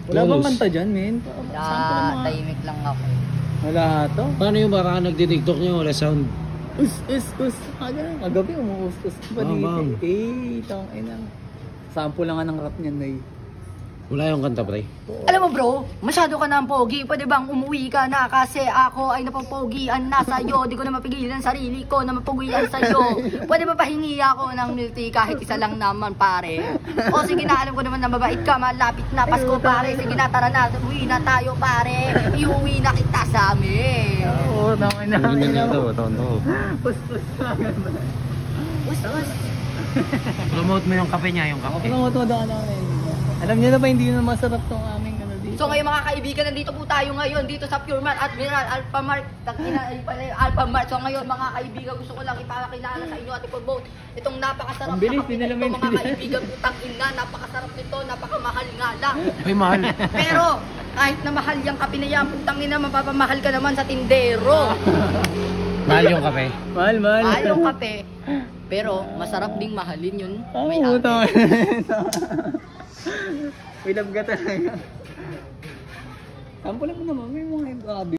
Wala bang kanta dyan, men? Tahimik lang ako. Wala to? Paano yung baka nagdi-tiktok nyo, wala sound? Us. Kagabi umuus-us pa dito. Bang. Tangina. Sample lang nga ng rap niyan, Nay. Wala yung kanta, pre. Alam mo bro, masyado ka na ang pogi. Pwede bang umuwi ka na kasi ako ay napapogian na sa'yo. Di ko na mapigilan sarili ko na mapugian sa'yo. Pwede ba pahingi ako ng milk tea kahit isa lang naman pare? O sige na, alam ko naman na mabait ka, malapit na Pasko pare. Sige na, tara na, uwi na tayo pare. Iuwi na kita sa amin. Oo, tangina. Us. Promote mo yung kape niya, yung kape. Ano mo ito daan namin? Alam niyo na ba hindi na masarap tong aming ano dito? So ngayon mga kaibigan, nandito po tayo ngayon dito sa Pure Mart Admiral Alphamart. Alphamart. So ngayon mga kaibigan, gusto ko lang ipakilala sa inyo at i-promote itong napakasarap na kape nito mga kaibigan. Putang ina, napakasarap nito, napakamahal nga lang. Ay, mahal. Pero kahit na mahal yung kape na yan, putang ina, mapapamahal ka naman sa tindero. Mahal yung kape. Mahal. Mahal yung kape, pero masarap ding mahalin yun. May Oo, ate. We love ka talaga. Sample mo naman, may mga